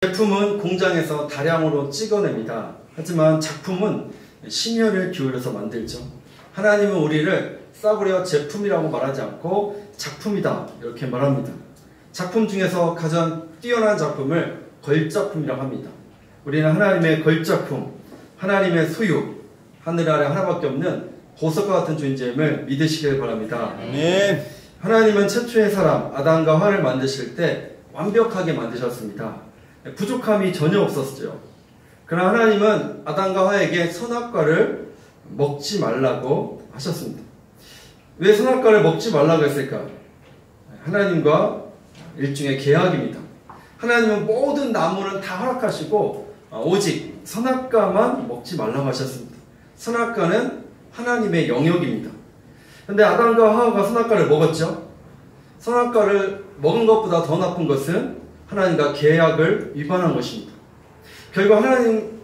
제품은 공장에서 다량으로 찍어냅니다. 하지만 작품은 심혈을 기울여서 만들죠. 하나님은 우리를 싸구려 제품이라고 말하지 않고 작품이다 이렇게 말합니다. 작품 중에서 가장 뛰어난 작품을 걸작품이라고 합니다. 우리는 하나님의 걸작품, 하나님의 소유, 하늘 아래 하나밖에 없는 보석과 같은 존재임을 믿으시길 바랍니다. 아멘. 하나님은 최초의 사람 아담과 하와를 만드실 때 완벽하게 만드셨습니다. 부족함이 전혀 없었죠. 그러나 하나님은 아담과 하와에게 선악과를 먹지 말라고 하셨습니다. 왜 선악과를 먹지 말라고 했을까? 하나님과 일종의 계약입니다. 하나님은 모든 나무는 다 허락하시고 오직 선악과만 먹지 말라고 하셨습니다. 선악과는 하나님의 영역입니다. 그런데 아담과 하와가 선악과를 먹었죠. 선악과를 먹은 것보다 더 나쁜 것은 하나님과 계약을 위반한 것입니다. 결국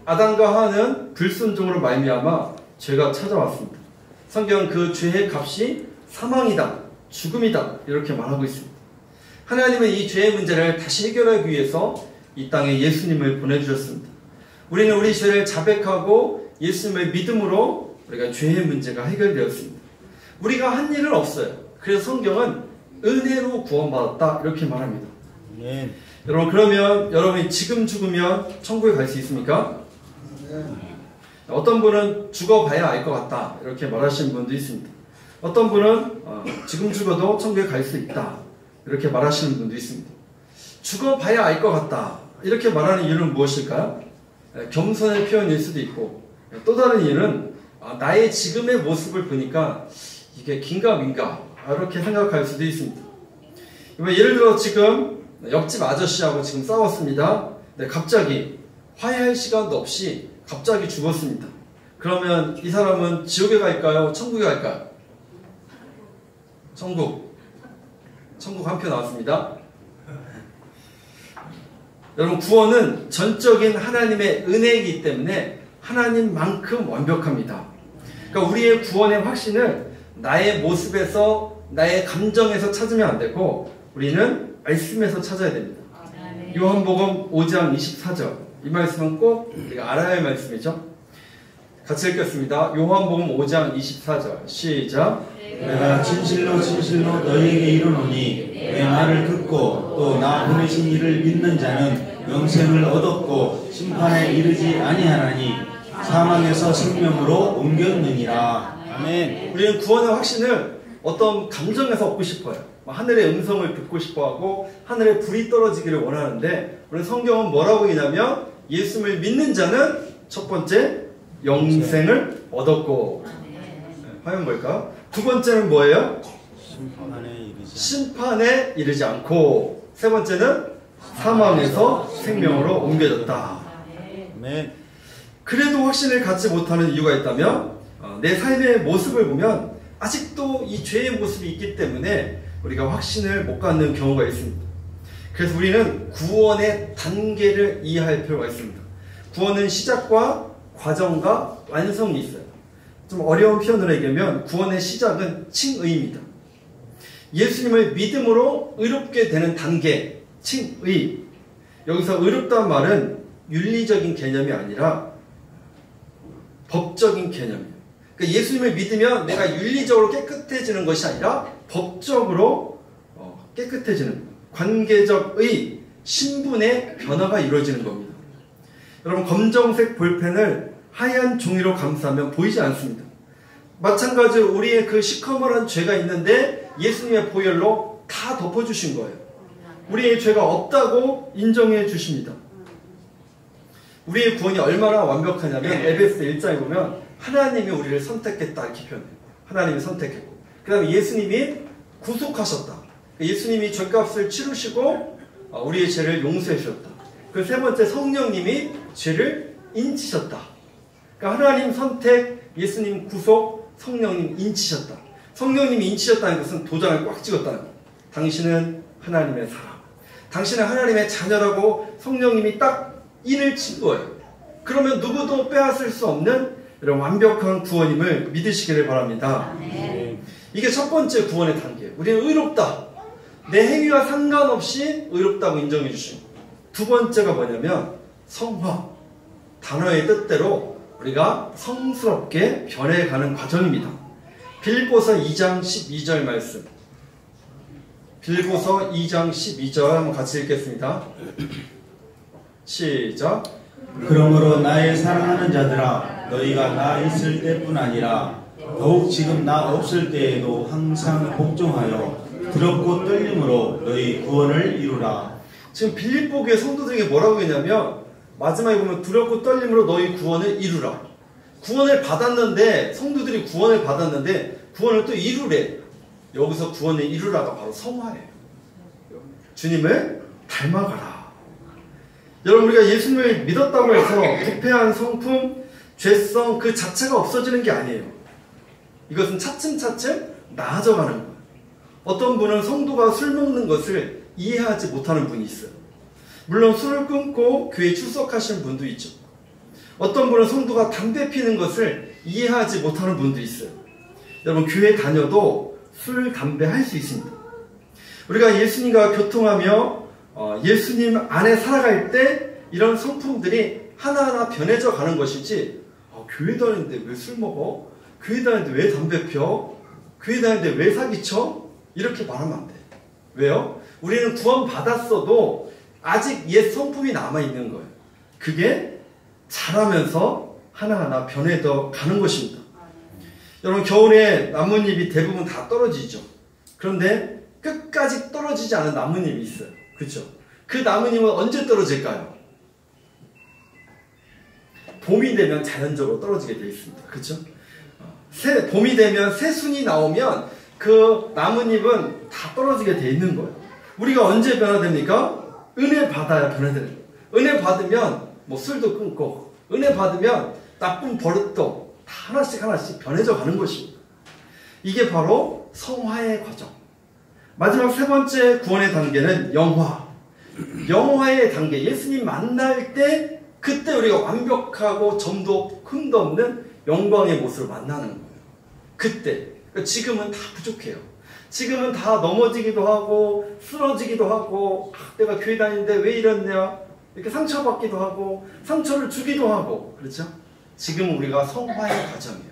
아담과 하와는 불순종으로 말미암아 죄가 찾아왔습니다. 성경은 그 죄의 값이 사망이다, 죽음이다 이렇게 말하고 있습니다. 하나님은 이 죄의 문제를 다시 해결하기 위해서 이 땅에 예수님을 보내주셨습니다. 우리는 우리 죄를 자백하고 예수님을 믿음으로 우리가 죄의 문제가 해결되었습니다. 우리가 한 일은 없어요. 그래서 성경은 은혜로 구원받았다 이렇게 말합니다. 아멘. 여러분, 그러면 여러분이 지금 죽으면 천국에 갈 수 있습니까? 어떤 분은 죽어봐야 알 것 같다 이렇게 말하시는 분도 있습니다. 어떤 분은 지금 죽어도 천국에 갈 수 있다 이렇게 말하시는 분도 있습니다. 죽어봐야 알 것 같다 이렇게 말하는 이유는 무엇일까요? 겸손의 표현일 수도 있고, 또 다른 이유는 나의 지금의 모습을 보니까 이게 긴가민가 이렇게 생각할 수도 있습니다. 예를 들어 지금 옆집 아저씨하고 지금 싸웠습니다. 갑자기 화해할 시간도 없이 갑자기 죽었습니다. 그러면 이 사람은 지옥에 갈까요? 천국에 갈까요? 천국 한 표 나왔습니다. 여러분, 구원은 전적인 하나님의 은혜이기 때문에 하나님만큼 완벽합니다. 그러니까 우리의 구원의 확신을 나의 모습에서, 나의 감정에서 찾으면 안 되고 우리는 말씀에서 찾아야 됩니다. 요한복음 5장 24절, 이 말씀은 꼭 우리가 알아야 할 말씀이죠. 같이 읽겠습니다. 요한복음 5장 24절 시작. 내가 진실로 진실로 너희에게 이르노니 내 말을 듣고 또 나 보내신 이를 믿는 자는 영생을 얻었고 심판에 이르지 아니하나니 사망에서 생명으로 옮겼느니라. 아멘. 우리는 구원의 확신을 어떤 감정에서 얻고 싶어요. 하늘의 음성을 듣고 싶어하고 하늘에 불이 떨어지기를 원하는데, 우리 성경은 뭐라고 하냐면 예수님을 믿는 자는 첫 번째 영생을 얻었고, 화면 뭘까? 두 번째는 뭐예요? 심판에 이르지 않고, 세 번째는 사망에서 생명으로 옮겨졌다. 아멘. 그래도 확신을 갖지 못하는 이유가 있다면 내 삶의 모습을 보면 아직도 이 죄의 모습이 있기 때문에 우리가 확신을 못 갖는 경우가 있습니다. 그래서 우리는 구원의 단계를 이해할 필요가 있습니다. 구원은 시작과 과정과 완성이 있어요. 좀 어려운 표현으로 얘기하면 구원의 시작은 칭의입니다. 예수님을 믿음으로 의롭게 되는 단계, 칭의. 여기서 의롭다는 말은 윤리적인 개념이 아니라 법적인 개념이에요. 그러니까 예수님을 믿으면 내가 윤리적으로 깨끗해지는 것이 아니라 법적으로 깨끗해지는, 관계적의 신분의 변화가 이루어지는 겁니다. 여러분, 검정색 볼펜을 하얀 종이로 감싸면 보이지 않습니다. 마찬가지로 우리의 그 시커먼한 죄가 있는데 예수님의 보혈로 다 덮어주신 거예요. 우리의 죄가 없다고 인정해 주십니다. 우리의 구원이 얼마나 완벽하냐면 에베소 1장에 보면 하나님이 우리를 선택했다 이렇게 표현해요. 하나님이 선택했고, 그 다음에 예수님이 구속하셨다. 예수님이 죄값을 치르시고 우리의 죄를 용서해 주셨다. 그 세 번째, 성령님이 죄를 인치셨다. 그러니까 하나님 선택, 예수님 구속, 성령님 인치셨다. 성령님이 인치셨다는 것은 도장을 꽉 찍었다는 거예요. 당신은 하나님의 사람, 당신은 하나님의 자녀라고 성령님이 딱 인을 친 거예요. 그러면 누구도 빼앗을 수 없는 이런 완벽한 구원임을 믿으시기를 바랍니다. 이게 첫 번째 구원의 단계예요. 우리는 의롭다. 내 행위와 상관없이 의롭다고 인정해 주신 거예요. 두 번째가 뭐냐면 성화. 단어의 뜻대로 우리가 성스럽게 변해가는 과정입니다. 빌립보서 2장 12절 말씀. 빌립보서 2장 12절 한번 같이 읽겠습니다. 시작. 그러므로 나의 사랑하는 자들아 너희가 나 있을 때뿐 아니라 더욱 지금 나 없을 때에도 항상 복종하여 두렵고 떨림으로 너희 구원을 이루라. 지금 빌립보 교회 성도들에게 뭐라고 했냐면 마지막에 보면 두렵고 떨림으로 너희 구원을 이루라. 구원을 받았는데 성도들이 구원을 받았는데 구원을 또 이루래. 여기서 구원을 이루라가 바로 성화예요. 주님을 닮아가라. 여러분 우리가 예수님을 믿었다고 해서 부패한 성품, 죄성 그 자체가 없어지는 게 아니에요. 이것은 차츰차츰 나아져가는 거예요. 어떤 분은 성도가 술 먹는 것을 이해하지 못하는 분이 있어요. 물론 술을 끊고 교회에 출석하시는 분도 있죠. 어떤 분은 성도가 담배 피는 것을 이해하지 못하는 분도 있어요. 여러분 교회 다녀도 술, 담배 할 수 있습니다. 우리가 예수님과 교통하며 예수님 안에 살아갈 때 이런 성품들이 하나하나 변해져 가는 것이지 교회 다니는데 왜 술 먹어? 교회 다니는데 왜 담배 펴? 교회 다니는데 왜 사기쳐? 이렇게 말하면 안 돼. 왜요? 우리는 구원 받았어도 아직 옛 성품이 남아있는 거예요. 그게 자라면서 하나하나 변해져 가는 것입니다. 여러분 겨울에 나뭇잎이 대부분 다 떨어지죠. 그런데 끝까지 떨어지지 않은 나뭇잎이 있어요. 그렇죠? 그 나뭇잎은 언제 떨어질까요? 봄이 되면 자연적으로 떨어지게 되어 있습니다. 그렇죠? 봄이 되면 새순이 나오면 그 나뭇잎은 다 떨어지게 되어 있는 거예요. 우리가 언제 변화됩니까? 은혜 받아야 변화되는 거예요. 은혜 받으면 뭐 술도 끊고 은혜 받으면 나쁜 버릇도 다 하나씩 변해져 가는 것입니다. 이게 바로 성화의 과정. 마지막 세 번째 구원의 단계는 영화. 영화의 단계. 예수님 만날 때 그때 우리가 완벽하고 점도 흠도 없는 영광의 모습을 만나는 거예요. 그때. 지금은 다 부족해요. 지금은 다 넘어지기도 하고 쓰러지기도 하고 내가 교회 다니는데 왜 이랬냐 이렇게 상처받기도 하고 상처를 주기도 하고 그렇죠? 지금은 우리가 성화의 과정이에요.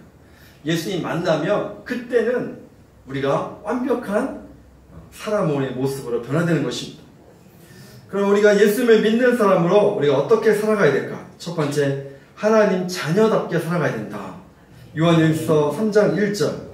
예수님 만나면 그때는 우리가 완벽한 사람의 모습으로 변화되는 것입니다. 그럼 우리가 예수님을 믿는 사람으로 우리가 어떻게 살아가야 될까? 첫 번째, 하나님 자녀답게 살아가야 된다. 요한일서 3장 1절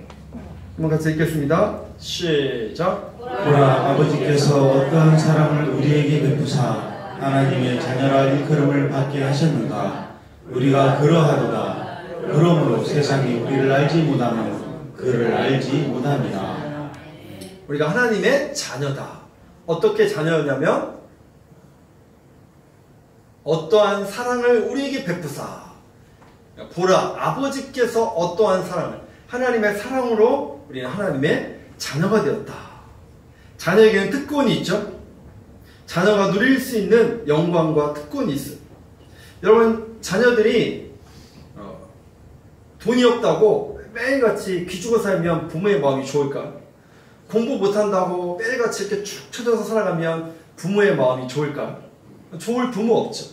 한번 같이 읽겠습니다. 시작. 보라 아버지께서 어떠한 사랑을 우리에게 베푸사 하나님의 자녀라 일컬음을 받게 하셨는가. 우리가 그러하도다. 그러므로 세상이 우리를 알지 못하면 그를 알지 못합니다. 우리가 하나님의 자녀다. 어떻게 자녀냐면 어떠한 사랑을 우리에게 베푸사. 보라 아버지께서 어떠한 사랑을 하나님의 사랑으로 우리는 하나님의 자녀가 되었다. 자녀에게는 특권이 있죠. 자녀가 누릴 수 있는 영광과 특권이 있어요. 여러분 자녀들이 돈이 없다고 매일같이 기죽어 살면 부모의 마음이 좋을까? 공부 못한다고 매일같이 이렇게 축 처져서 살아가면 부모의 마음이 좋을까? 좋을 부모 없죠.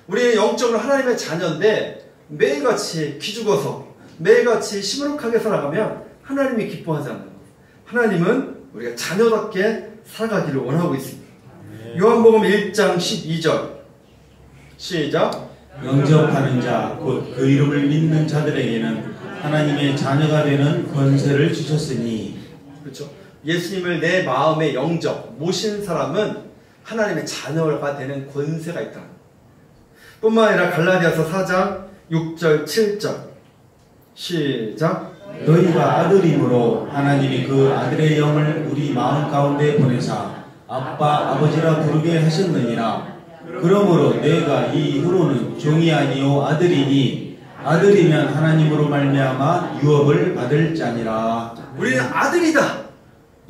우리는 영적으로 하나님의 자녀인데 매일같이 기죽어서 매일같이 시무룩하게 살아가면 하나님이 기뻐하지 않는 거예요. 하나님은 우리가 자녀답게 살아가기를 원하고 있습니다. 요한복음 1장 12절 시작. 영접하는 자 곧 그 이름을 믿는 자들에게는 하나님의 자녀가 되는 권세를 주셨으니. 그렇죠. 예수님을 내 마음에 영접 모신 사람은 하나님의 자녀가 되는 권세가 있다. 뿐만 아니라 갈라디아서 4장 6절 7절 시작. 너희가 아들이므로 하나님이 그 아들의 영을 우리 마음 가운데 보내사 아빠 아버지라 부르게 하셨느니라. 그러므로 내가 이 이후로는 종이 아니요 아들이니 아들이면 하나님으로 말미암아 유업을 받을 자니라. 우리는 아들이다.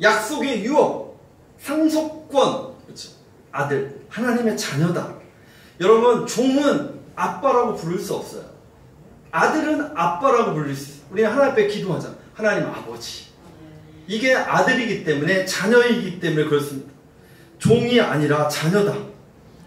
약속의 유업, 상속권. 그렇죠. 아들, 하나님의 자녀다. 여러분 종은 아빠라고 부를 수 없어요. 아들은 아빠라고 부를 수 있어요. 우리는 하나님 앞에 기도하자. 하나님 아버지. 이게 아들이기 때문에 자녀이기 때문에 그렇습니다. 종이 아니라 자녀다.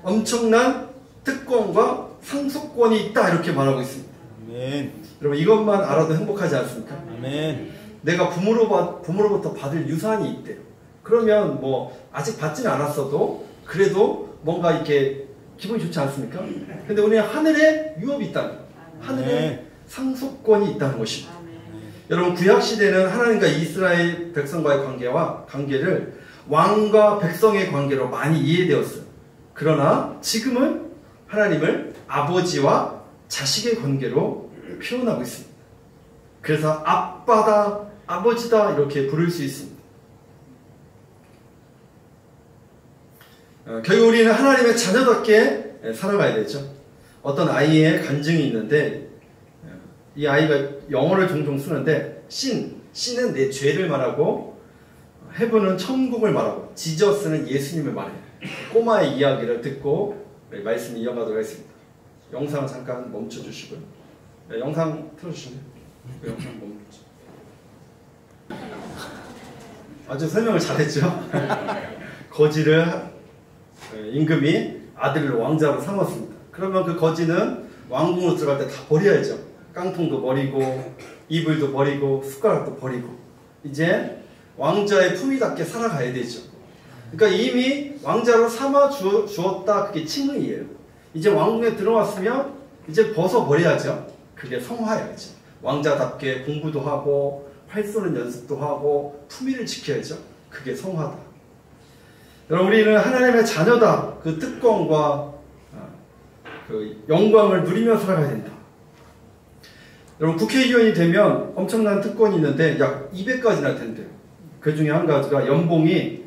엄청난 특권과 상속권이 있다 이렇게 말하고 있습니다. 아멘. 여러분 이것만 알아도 행복하지 않습니까? 아멘. 내가 부모로부터 받을 유산이 있대요. 그러면 뭐 아직 받지는 않았어도 그래도 뭔가 이렇게 기분이 좋지 않습니까? 근데 우리는 하늘에 유업이 있다는 거예요. 하늘에 상속권이 있다는 것입니다. 여러분 구약시대는 하나님과 이스라엘 백성과의 관계를 왕과 백성의 관계로 많이 이해되었어요. 그러나 지금은 하나님을 아버지와 자식의 관계로 표현하고 있습니다. 그래서 아빠다, 아버지다 이렇게 부를 수 있습니다. 결국 우리는 하나님의 자녀답게 살아가야 되죠. 어떤 아이의 간증이 있는데 이 아이가 영어를 종종 쓰는데 신은 내 죄를 말하고 헤븐은 천국을 말하고 지저스는 예수님을 말해요. 꼬마의 이야기를 듣고 말씀 이어가도록 하겠습니다. 영상 잠깐 멈춰주시고요. 영상 틀어주시면 영상 멈춰. 아주 설명을 잘했죠. 거지를 임금이 아들을 왕자로 삼았습니다. 그러면 그 거지는 왕궁으로 들어갈 때 다 버려야죠. 깡통도 버리고 이불도 버리고 숟가락도 버리고 이제 왕자의 품위답게 살아가야 되죠. 그러니까 이미 왕자로 삼아 주었다. 그게 칭의예요. 이제 왕궁에 들어왔으면 이제 벗어버려야죠. 그게 성화야죠. 왕자답게 공부도 하고 활 쏘는 연습도 하고 품위를 지켜야죠. 그게 성화다. 여러분 우리는 하나님의 자녀다. 그 특권과 그 영광을 누리며 살아가야 된다. 여러분 국회의원이 되면 엄청난 특권이 있는데 약 200가지나 된대요. 그 중에 한 가지가 연봉이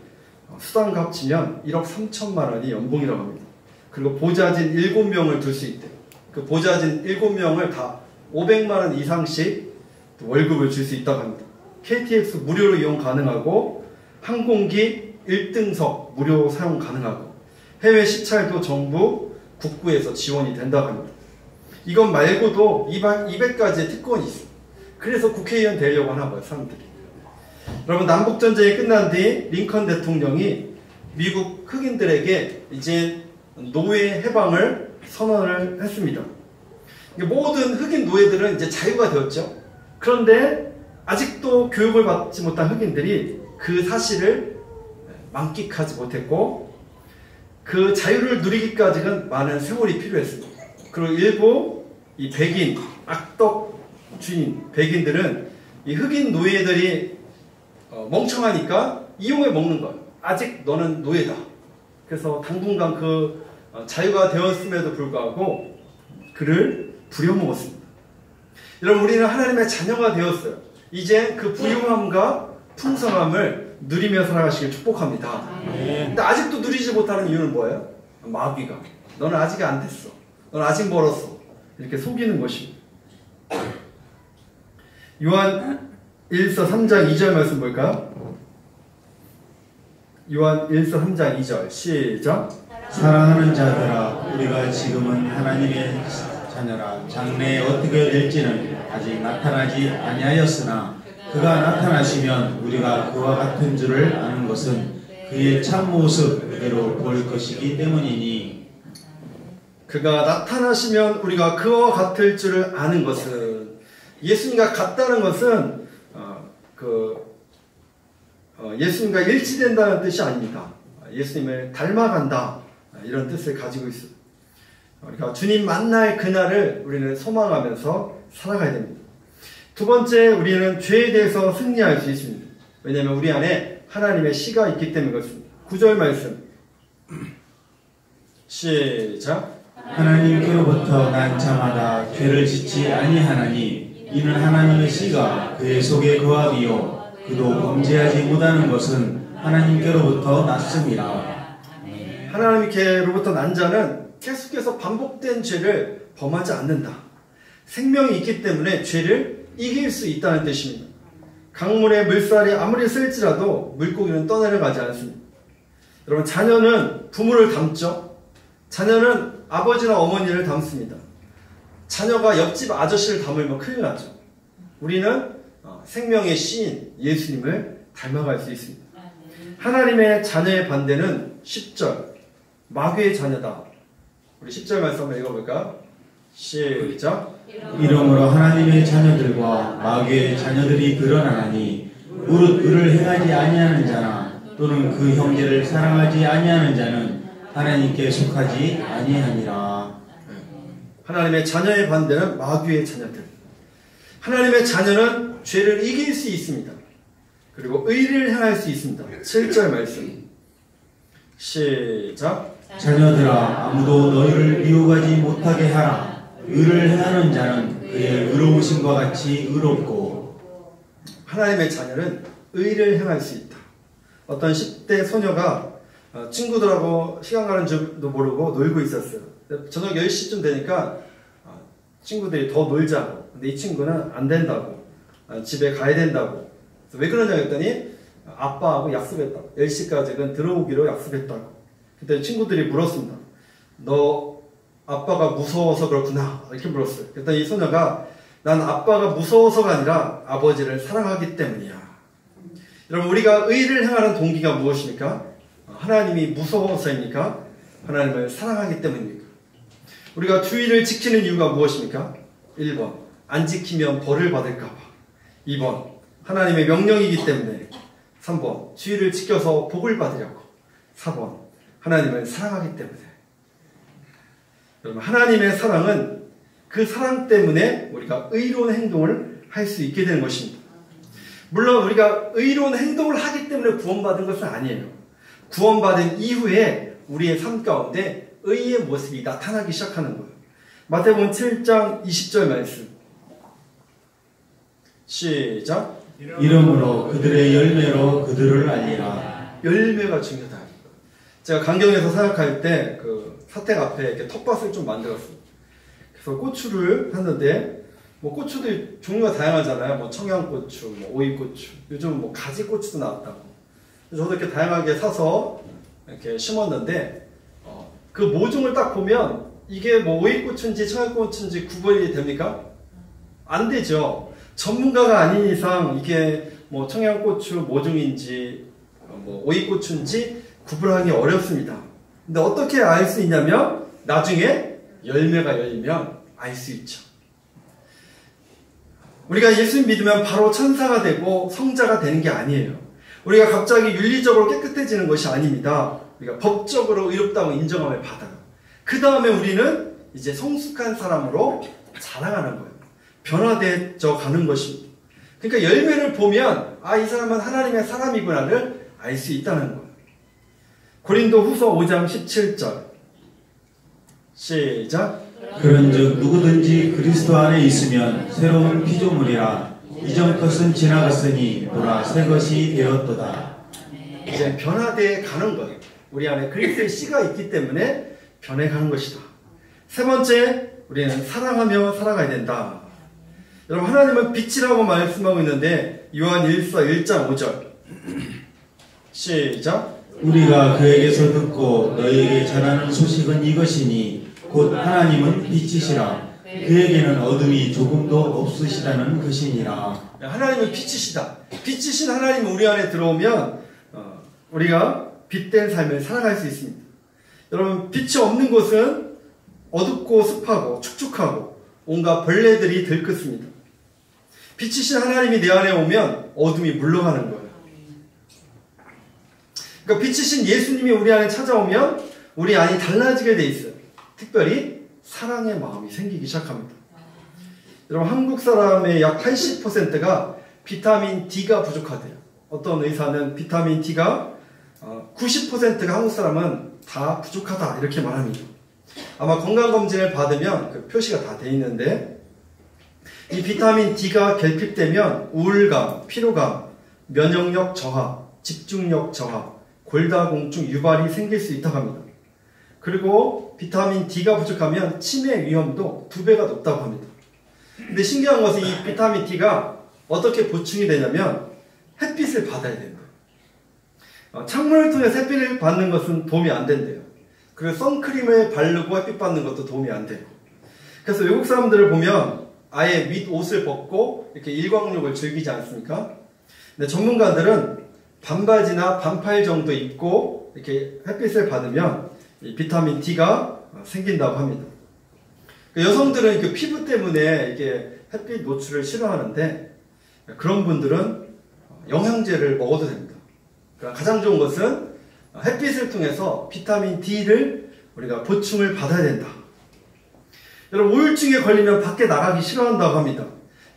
수당 합치면 1억 3천만 원이 연봉이라고 합니다. 그리고 보좌진 7명을 둘 수 있대요. 그 보좌진 7명을 다 500만 원 이상씩 월급을 줄 수 있다고 합니다. KTX 무료로 이용 가능하고 항공기 1등석 무료 사용 가능하고 해외 시찰도 정부 국부에서 지원이 된다고 합니다. 이것 말고도 200가지의 특권이 있어요. 그래서 국회의원 되려고 하나 봐요, 사람들이. 여러분 남북전쟁이 끝난 뒤 링컨 대통령이 미국 흑인들에게 이제 노예 해방을 선언을 했습니다. 모든 흑인 노예들은 이제 자유가 되었죠. 그런데 아직도 교육을 받지 못한 흑인들이 그 사실을 만끽하지 못했고 그 자유를 누리기까지는 많은 세월이 필요했습니다. 그리고 일부 이 백인, 악덕 주인, 백인들은 이 흑인 노예들이 멍청하니까 이용해 먹는 거예요. 아직 너는 노예다. 그래서 당분간 그 자유가 되었음에도 불구하고 그를 부려먹었습니다. 여러분 우리는 하나님의 자녀가 되었어요. 이제 그 부유함과 풍성함을 누리며 살아가시길 축복합니다. 근데 아직도 누리지 못하는 이유는 뭐예요? 마귀가 너는 아직 안 됐어. 넌 아직 멀었어. 이렇게 속이는 것입니다. 요한 1서 3장 2절 말씀 볼까요? 요한 1서 3장 2절 시작. 사랑하는 자들아 우리가 지금은 하나님의 자녀라. 장래에 어떻게 될지는 아직 나타나지 아니하였으나 그가 나타나시면 우리가 그와 같은 줄을 아는 것은 그의 참모습 그대로 볼 것이기 때문이니 그가 나타나시면 우리가 그와 같을 줄을 아는 것은 예수님과 같다는 것은 예수님과 일치된다는 뜻이 아닙니다. 예수님을 닮아간다 이런 뜻을 가지고 있습니다. 그러니까 주님 만날 그날을 우리는 소망하면서 살아가야 됩니다. 두 번째 우리는 죄에 대해서 승리할 수 있습니다. 왜냐하면 우리 안에 하나님의 씨가 있기 때문에 그렇습니다. 9절 말씀 시작. 하나님께로부터 난 자마다 죄를 짓지 아니하나니 이는 하나님의 씨가 그의 속에 거함이요 그도 범죄하지 못하는 것은 하나님께로부터 났습니다. 하나님께로부터 난 자는 계속해서 반복된 죄를 범하지 않는다. 생명이 있기 때문에 죄를 이길 수 있다는 뜻입니다. 강물에 물살이 아무리 쓸지라도 물고기는 떠내려가지 않습니다. 여러분 자녀는 부모를 닮죠. 자녀는 아버지나 어머니를 닮습니다. 자녀가 옆집 아저씨를 닮으면 큰일 나죠. 우리는 생명의 시인 예수님을 닮아갈 수 있습니다. 하나님의 자녀의 반대는 10절 마귀의 자녀다. 우리 10절 말씀 한번 읽어볼까? 시작. 이러므로 하나님의 자녀들과 마귀의 자녀들이 드러나나니 무릇 의를 행하지 아니하는 자나 또는 그 형제를 사랑하지 아니하는 자는 하나님께 속하지 아니하니라. 하나님의 자녀의 반대는 마귀의 자녀들. 하나님의 자녀는 죄를 이길 수 있습니다. 그리고 의를 행할 수 있습니다. 7절 말씀 시작. 자녀들아 아무도 너희를 미혹하지 못하게 하라. 의를 행하는 자는 그의 의로우심과 같이 의롭고. 하나님의 자녀는 의를 행할 수 있다. 어떤 10대 소녀가 친구들하고 시간 가는 줄도 모르고 놀고 있었어요. 저녁 10시쯤 되니까 친구들이 더 놀자고. 근데 이 친구는 안 된다고. 집에 가야 된다고. 왜 그러냐 했더니 아빠하고 약속했다고. 10시까지는 들어오기로 약속했다고. 그때 친구들이 물었습니다. 너 아빠가 무서워서 그렇구나. 이렇게 물었어요. 그랬더니 이 소녀가 난 아빠가 무서워서가 아니라 아버지를 사랑하기 때문이야. 여러분, 우리가 의를 행하는 동기가 무엇입니까? 하나님이 무서워서입니까? 하나님을 사랑하기 때문입니까? 우리가 주의를 지키는 이유가 무엇입니까? 1번, 안 지키면 벌을 받을까봐. 2번, 하나님의 명령이기 때문에. 3번, 주의를 지켜서 복을 받으려고. 4번, 하나님을 사랑하기 때문에. 여러분, 하나님의 사랑은 그 사랑 때문에 우리가 의로운 행동을 할 수 있게 되는 것입니다. 물론 우리가 의로운 행동을 하기 때문에 구원받은 것은 아니에요. 구원받은 이후에 우리의 삶 가운데 의의 모습이 나타나기 시작하는 거예요. 마태복음 7장 20절 말씀 시작. 이러므로 그들의 열매로 그들을 알리라. 열매가 중요하다. 제가 강경에서 사역할 때 그 사택 앞에 이렇게 텃밭을 좀 만들었어요. 그래서 고추를 샀는데 뭐 고추도 종류가 다양하잖아요. 뭐 청양고추, 뭐 오이고추, 요즘 뭐 가지고추도 나왔다고. 그래서 저도 이렇게 다양하게 사서 이렇게 심었는데 그 모종을 딱 보면 이게 뭐 오이고추인지 청양고추인지 구분이 됩니까? 안 되죠. 전문가가 아닌 이상 이게 뭐 청양고추 모종인지 뭐 오이고추인지 구분하기 어렵습니다. 근데 어떻게 알 수 있냐면 나중에 열매가 열리면 알 수 있죠. 우리가 예수 믿으면 바로 천사가 되고 성자가 되는 게 아니에요. 우리가 갑자기 윤리적으로 깨끗해지는 것이 아닙니다. 우리가 법적으로 의롭다고 인정함을 받아요. 그 다음에 우리는 이제 성숙한 사람으로 자라가는 거예요. 변화되어 가는 것입니다. 그러니까 열매를 보면 이 사람은 하나님의 사람이구나를 알 수 있다는 거예요. 고린도 후서 5장 17절 시작. 그런즉 누구든지 그리스도 안에 있으면 새로운 피조물이라. 이전 것은 지나갔으니 보라 새 것이 되었도다. 이제 변화되어 가는 거예요. 우리 안에 그리스도의 씨가 있기 때문에 변해가는 것이다. 세 번째, 우리는 사랑하며 살아가야 된다. 여러분, 하나님은 빛이라고 말씀하고 있는데 요한 1서 1장 5절 시작. 우리가 그에게서 듣고 너희에게 전하는 소식은 이것이니 곧 하나님은 빛이시라. 그에게는 어둠이 조금도 없으시다는 것이니라. 하나님은 빛이시다. 빛이신 하나님은 우리 안에 들어오면 우리가 빛된 삶을 살아갈 수 있습니다. 여러분, 빛이 없는 곳은 어둡고 습하고 축축하고 온갖 벌레들이 들끓습니다. 빛이신 하나님이 내 안에 오면 어둠이 물러가는 거예요. 그러니까 빛이신 예수님이 우리 안에 찾아오면 우리 안이 달라지게 돼 있어요. 특별히 사랑의 마음이 생기기 시작합니다. 여러분, 한국 사람의 약 80%가 비타민 D가 부족하대요. 어떤 의사는 비타민 D가 90%가 한국 사람은 다 부족하다 이렇게 말합니다. 아마 건강검진을 받으면 그 표시가 다 돼 있는데 이 비타민 D가 결핍되면 우울감, 피로감, 면역력 저하, 집중력 저하, 골다공증 유발이 생길 수 있다고 합니다. 그리고 비타민 D가 부족하면 치매 위험도 2배가 높다고 합니다. 근데 신기한 것은 이 비타민 D가 어떻게 보충이 되냐면 햇빛을 받아야 된대요. 창문을 통해 햇빛을 받는 것은 도움이 안 된대요. 그리고 선크림을 바르고 햇빛 받는 것도 도움이 안 되고. 그래서 외국 사람들을 보면 아예 윗옷을 벗고 이렇게 일광욕을 즐기지 않습니까? 근데 전문가들은 반바지나 반팔 정도 입고 이렇게 햇빛을 받으면 이 비타민 D가 생긴다고 합니다. 여성들은 그 피부 때문에 이게 햇빛 노출을 싫어하는데 그런 분들은 영양제를 먹어도 됩니다. 가장 좋은 것은 햇빛을 통해서 비타민 D를 우리가 보충을 받아야 된다. 여러분, 우울증에 걸리면 밖에 나가기 싫어한다고 합니다.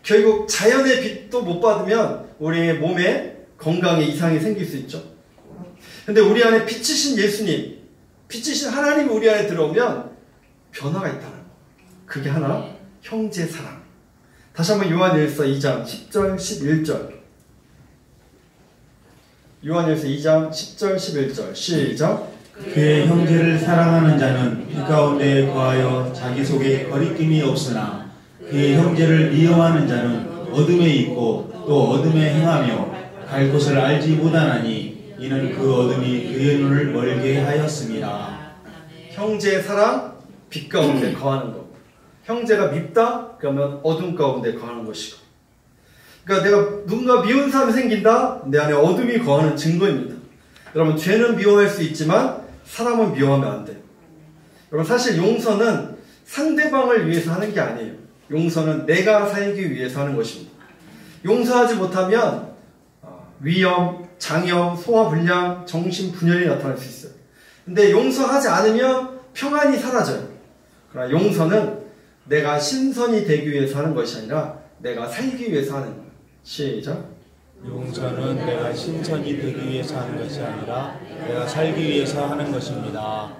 결국 자연의 빛도 못 받으면 우리의 몸에 건강에 이상이 생길 수 있죠. 근데 우리 안에 빛이신 예수님, 빛이신 하나님이 우리 안에 들어오면 변화가 있다는 거. 그게 하나, 형제 사랑. 다시 한번 요한일서 2장 10절 11절. 요한일서 2장 10절 11절 시작. 그의 형제를 사랑하는 자는 빛 가운데 거하여 자기 속에 거리낌이 없으나 그의 형제를 미워하는 자는 어둠에 있고 또 어둠에 행하며 갈 곳을 알지 못하나니 이는 그 어둠이 그의 눈을 멀게 하였습니다. 형제의 사랑, 빛 가운데 거하는 것. 형제가 밉다? 그러면 어둠 가운데 거하는 것이고. 그러니까 내가 누군가 미운 사람이 생긴다? 내 안에 어둠이 거하는 증거입니다. 여러분, 죄는 미워할 수 있지만 사람은 미워하면 안 돼요. 여러분, 사실 용서는 상대방을 위해서 하는 게 아니에요. 용서는 내가 살기 위해서 하는 것입니다. 용서하지 못하면 위염, 장염, 소화불량, 정신분열이 나타날 수 있어요. 근데 용서하지 않으면 평안이 사라져요. 그러나 용서는 내가 신선이 되기 위해서 하는 것이 아니라 내가 살기 위해서 하는 거예요. 시작. 용서는 내가 신선이 되기 위해서 하는 것이 아니라 내가 살기 위해서 하는 것입니다.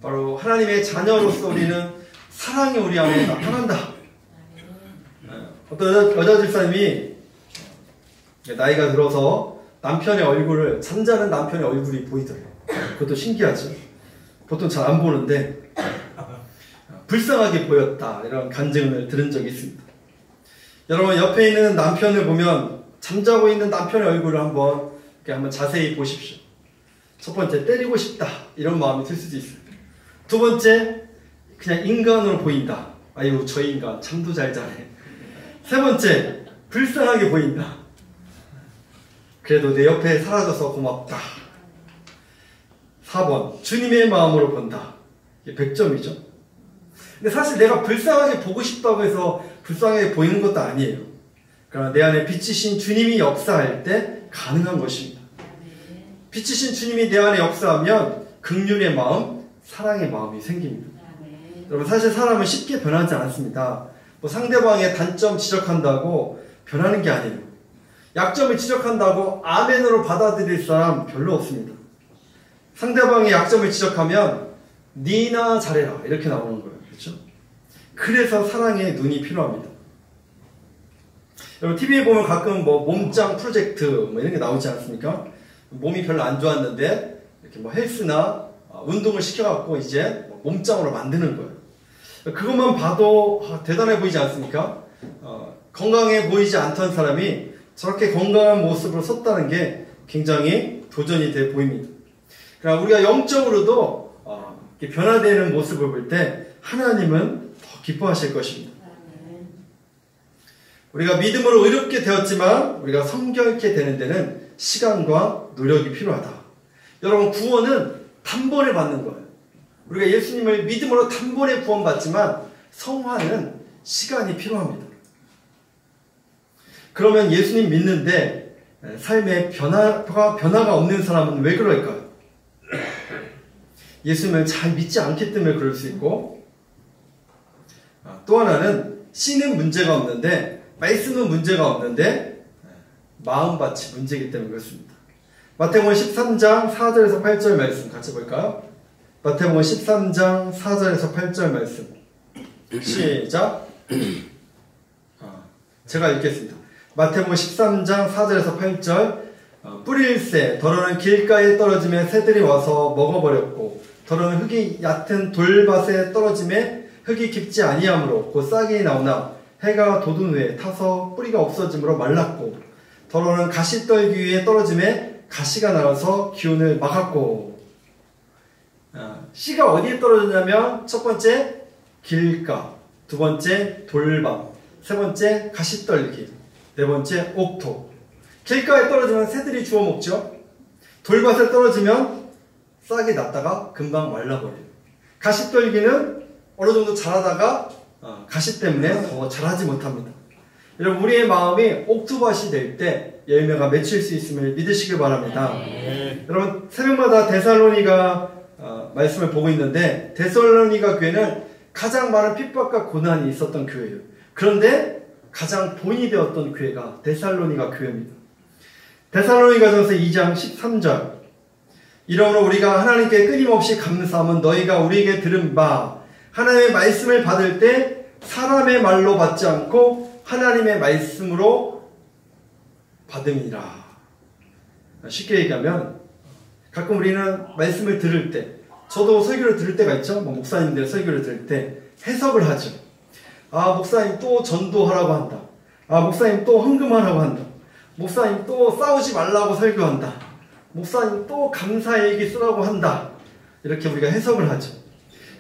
바로 하나님의 자녀로서 우리는 사랑이 우리 안에 나타난다. 어떤 여자 집사님이 나이가 들어서 남편의 얼굴을, 잠자는 남편의 얼굴이 보이더래요. 그것도 신기하죠. 보통 잘 안 보는데 불쌍하게 보였다, 이런 간증을 들은 적이 있습니다. 여러분, 옆에 있는 남편을 보면 잠자고 있는 남편의 얼굴을 한번 자세히 보십시오. 첫 번째, 때리고 싶다, 이런 마음이 들 수도 있어요. 두 번째, 그냥 인간으로 보인다. 아유, 저 인간 잠도 잘 자네. 세 번째, 불쌍하게 보인다. 그래도 내 옆에 사라져서 고맙다. 4번, 주님의 마음으로 본다. 이게 100점이죠. 근데 사실 내가 불쌍하게 보고 싶다고 해서 불쌍하게 보이는 것도 아니에요. 그러나 내 안에 빛이신 주님이 역사할 때 가능한 것입니다. 빛이신 주님이 내 안에 역사하면 긍휼의 마음, 사랑의 마음이 생깁니다. 여러분, 사실 사람은 쉽게 변하지 않습니다. 뭐 상대방의 단점 지적한다고 변하는 게 아니에요. 약점을 지적한다고 아멘으로 받아들일 사람 별로 없습니다. 상대방의 약점을 지적하면 니나 잘해라, 이렇게 나오는 거예요. 그렇죠? 그래서 사랑의 눈이 필요합니다. 여러분, TV에 보면 가끔 몸짱 프로젝트 이런 게 나오지 않습니까? 몸이 별로 안 좋았는데 이렇게 헬스나 운동을 시켜갖고 이제 몸짱으로 만드는 거예요. 그것만 봐도 대단해 보이지 않습니까? 건강해 보이지 않던 사람이 저렇게 건강한 모습으로 섰다는 게 굉장히 도전이 돼 보입니다. 그러나 우리가 영적으로도 변화되는 모습을 볼 때 하나님은 더 기뻐하실 것입니다. 우리가 믿음으로 의롭게 되었지만 우리가 성결케 되는 데는 시간과 노력이 필요하다. 여러분, 구원은 단번에 받는 거예요. 우리가 예수님을 믿음으로 단번에 구원받지만 성화는 시간이 필요합니다. 그러면 예수님 믿는데 삶에 변화가 없는 사람은 왜 그럴까요? 예수님을 잘 믿지 않기 때문에 그럴 수 있고, 또 하나는 씨는 문제가 없는데 말씀은 문제가 없는데 마음밭이 문제이기 때문에 그렇습니다. 마태복음 13장 4절에서 8절 말씀 같이 볼까요? 마태복음 13장 4절에서 8절 말씀 시작. 제가 읽겠습니다. 마태복음 13장 4절에서 8절. 뿌릴새 더러는 길가에 떨어짐에 새들이 와서 먹어버렸고, 더러는 흙이 얕은 돌밭에 떨어짐에 흙이 깊지 아니하므로 곧 싹이 나오나 해가 돋은 후에 타서 뿌리가 없어짐으로 말랐고, 더러는 가시떨기 위에 떨어짐에 가시가 나와서 기운을 막았고. 씨가 어디에 떨어졌냐면 첫 번째 길가, 두 번째 돌밭, 세 번째 가시떨기, 네 번째 옥토. 길가에 떨어지면 새들이 주워 먹죠. 돌밭에 떨어지면 싹이 났다가 금방 말라버려요. 가시떨기는 어느 정도 잘하다가 가시 때문에 더 잘하지 못합니다. 여러분, 우리의 마음이 옥토밭이 될 때 열매가 맺힐 수 있음을 믿으시길 바랍니다. 여러분, 새벽마다 데살로니가 말씀을 보고 있는데, 데살로니가 교회는 가장 많은 핍박과 고난이 있었던 교회예요. 그런데 가장 본이 되었던 교회가 데살로니가 교회입니다. 데살로니가전서 2장 13절, 이러므로 우리가 하나님께 끊임없이 감사함은 너희가 우리에게 들은 바 하나님의 말씀을 받을 때 사람의 말로 받지 않고 하나님의 말씀으로 받음이라. 쉽게 얘기하면, 가끔 우리는 말씀을 들을 때, 저도 설교를 들을 때가 있죠. 목사님들 설교를 들을 때 해석을 하죠. 목사님 또 전도하라고 한다. 목사님 또 헌금하라고 한다. 목사님 또 싸우지 말라고 설교한다. 목사님 또 감사의 얘기 쓰라고 한다. 이렇게 우리가 해석을 하죠.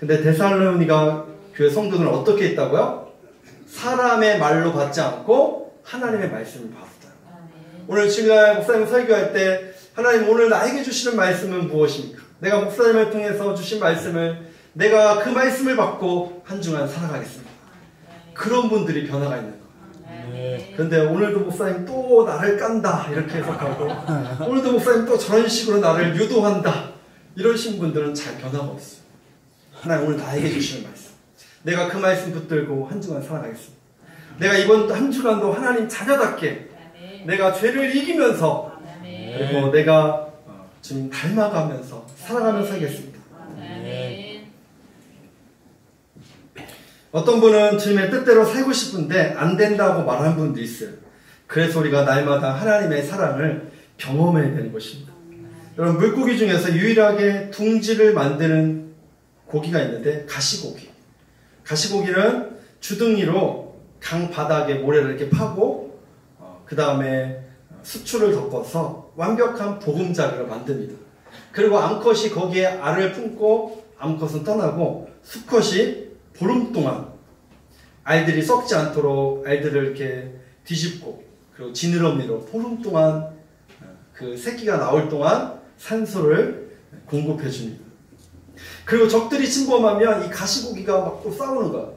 근데 데살로니가 교회 성도들은 어떻게 했다고요? 사람의 말로 받지 않고 하나님의 말씀을 받았다. 오늘 주일날 목사님 설교할 때, 하나님 오늘 나에게 주시는 말씀은 무엇입니까? 내가 목사님을 통해서 주신 말씀을, 내가 그 말씀을 받고 한 주간 살아가겠습니다. 그런 분들이 변화가 있는 거예요. 그런데 오늘도 목사님 또 나를 깐다 이렇게 해석하고, 오늘도 목사님 또 저런 식으로 나를 유도한다 이러신 분들은 잘 변화가 없어요. 하나님 오늘 나에게 주시는 말씀, 내가 그 말씀 붙들고 한 주간 살아가겠습니다. 내가 이번 한 주간도 하나님 자녀답게 내가 죄를 이기면서, 그리고 내가 주님 닮아가면서 살아가면서 살겠습니다. 어떤 분은 주님의 뜻대로 살고 싶은데 안 된다고 말하는 분도 있어요. 그래서 우리가 날마다 하나님의 사랑을 경험해야 되는 것입니다. 여러분, 물고기 중에서 유일하게 둥지를 만드는 고기가 있는데, 가시고기. 가시고기는 주둥이로 강 바닥에 모래를 이렇게 파고 그 다음에 수초를 덮어서 완벽한 보금자리를 만듭니다. 그리고 암컷이 거기에 알을 품고 암컷은 떠나고, 수컷이 보름 동안 알들이 썩지 않도록 알들을 이렇게 뒤집고, 그리고 지느러미로 보름 동안 그 새끼가 나올 동안 산소를 공급해 줍니다. 그리고 적들이 침범하면 이 가시고기가 막 또 싸우는 거야.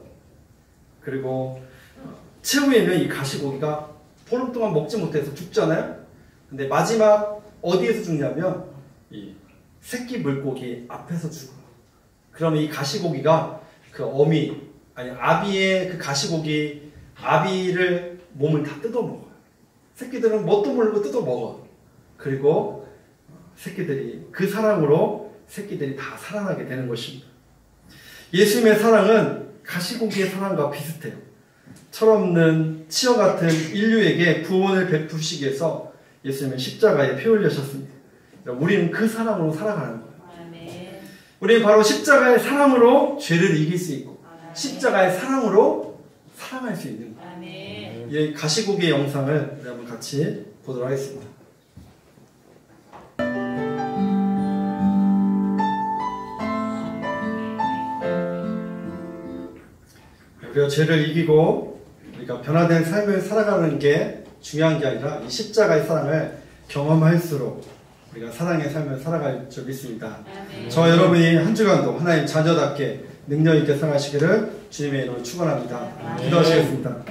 그리고 최후에는 이 가시고기가 보름 동안 먹지 못해서 죽잖아요. 근데 마지막 어디에서 죽냐면 이 새끼 물고기 앞에서 죽어요. 그러면 이 가시고기가 그 아비의 그 가시고기 아비를 몸을 다 뜯어먹어요. 새끼들은 뭣도 모르고 뜯어먹어. 그리고 새끼들이 그 사랑으로 새끼들이 다 살아나게 되는 것입니다. 예수님의 사랑은 가시고기의 사랑과 비슷해요. 철없는 치어 같은 인류에게 구원을 베푸시기 위해서 예수님은 십자가에 피 흘리셨습니다. 우리는 그 사랑으로 살아가는 거예요. 우리는 바로 십자가의 사랑으로 죄를 이길 수 있고, 십자가의 사랑으로 사랑할 수 있는 거예요. 이 가시고기의 영상을 우리 한번 같이 보도록 하겠습니다. 우리가 죄를 이기고 우리가 변화된 삶을 살아가는 게 중요한 게 아니라 이 십자가의 사랑을 경험할수록 우리가 사랑의 삶을 살아갈 줄 믿습니다. 저와 여러분이 한 주간도 하나님 자녀답게 능력 있게 살아가시기를 주님의 이름으로 축원합니다. 기도하시겠습니다.